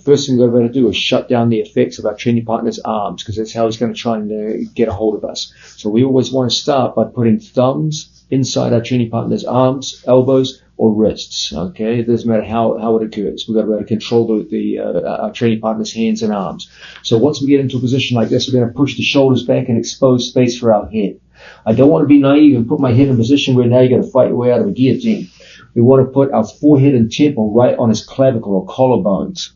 first thing we've got to do is shut down the effects of our training partner's arms, because that's how he's going to try and get a hold of us. So we always want to start by putting thumbs inside our training partner's arms, elbows, or wrists. Okay, it doesn't matter how it occurs. We've got to be able to control our training partner's hands and arms. So once we get into a position like this, we're going to push the shoulders back and expose space for our head. I don't want to be naive and put my head in a position where now you're going to fight your way out of a guillotine. We want to put our forehead and temple right on his clavicle or collarbones.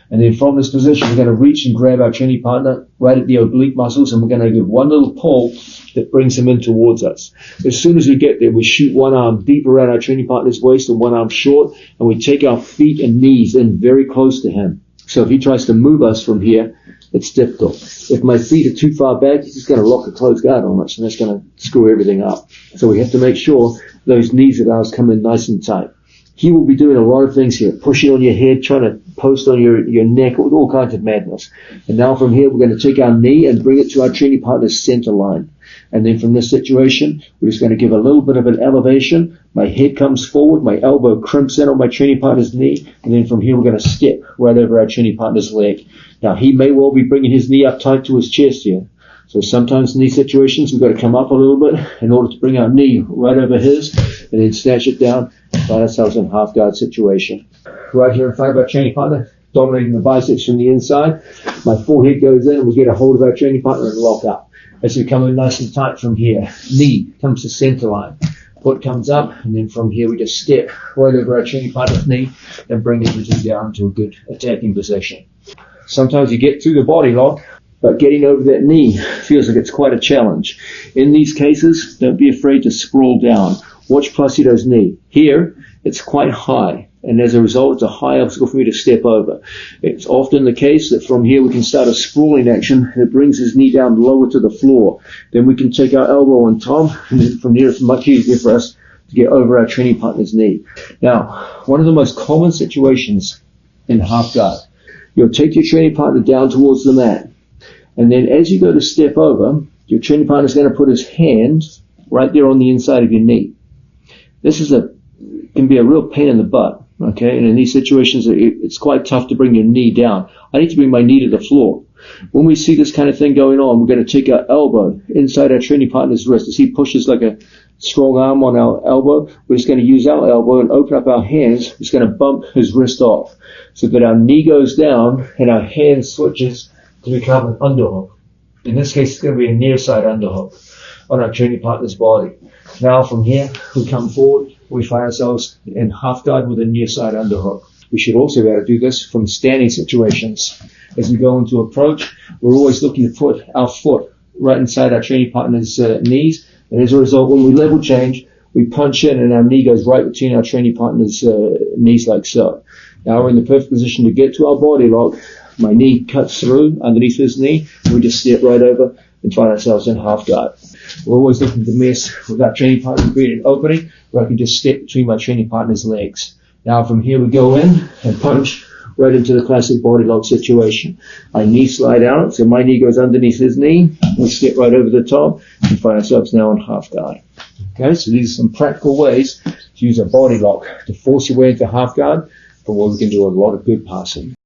And then from this position, we're going to reach and grab our training partner right at the oblique muscles, and we're going to give one little pull that brings him in towards us. As soon as we get there, we shoot one arm deep around our training partner's waist and one arm short, and we take our feet and knees in very close to him. So if he tries to move us from here, it's difficult. If my feet are too far back, he's just going to lock a closed guard on us, and that's going to screw everything up. So we have to make sure those knees of ours come in nice and tight. He will be doing a lot of things here, pushing on your head, trying to post on your neck, with all kinds of madness. And now from here, we're going to take our knee and bring it to our training partner's center line. And then from this situation, we're just going to give a little bit of an elevation. My head comes forward, my elbow crimps in on my training partner's knee, and then from here, we're going to step right over our training partner's leg. Now, he may well be bringing his knee up tight to his chest here. So sometimes in these situations, we've got to come up a little bit in order to bring our knee right over his, and then snatch it down and find ourselves in half guard situation. Right here in front of our training partner, dominating the biceps from the inside. My forehead goes in, and we get a hold of our training partner and lock up. As we come in nice and tight from here, knee comes to center line. Foot comes up, and then from here we just step right over our training partner's knee and bring everything down to a good attacking position. Sometimes you get through the body lock, but getting over that knee feels like it's quite a challenge. In these cases, don't be afraid to sprawl down. Watch Placido's knee. Here, it's quite high, and as a result, it's a high obstacle for me to step over. It's often the case that from here we can start a sprawling action that brings his knee down lower to the floor. Then we can take our elbow on top, and then from there it's much easier for us to get over our training partner's knee. Now, one of the most common situations in half guard, you'll take your training partner down towards the mat. And then as you go to step over, your training partner is going to put his hand right there on the inside of your knee. This can be a real pain in the butt, okay? And in these situations, it's quite tough to bring your knee down. I need to bring my knee to the floor. When we see this kind of thing going on, we're going to take our elbow inside our training partner's wrist. As he pushes like a strong arm on our elbow, we're just going to use our elbow and open up our hands. It's going to bump his wrist off so that our knee goes down and our hand switches to become an underhook. In this case, it's going to be a near side underhook on our training partner's body. Now from here, we come forward, we find ourselves in half guard with a near side underhook. We should also be able to do this from standing situations. As we go into approach, we're always looking to put our foot right inside our training partner's knees, and as a result, when we level change, we punch in and our knee goes right between our training partner's knees like so. Now we're in the perfect position to get to our body lock. My knee cuts through underneath his knee, and we just step right over and find ourselves in half guard. We're always looking to mess with our training partner, create an opening where I can just step between my training partner's legs. Now from here we go in and punch right into the classic body lock situation. My knee slide out, so my knee goes underneath his knee. We step right over the top and find ourselves now in half guard. Okay, so these are some practical ways to use a body lock to force your way into half guard, but where we can do a lot of good passing.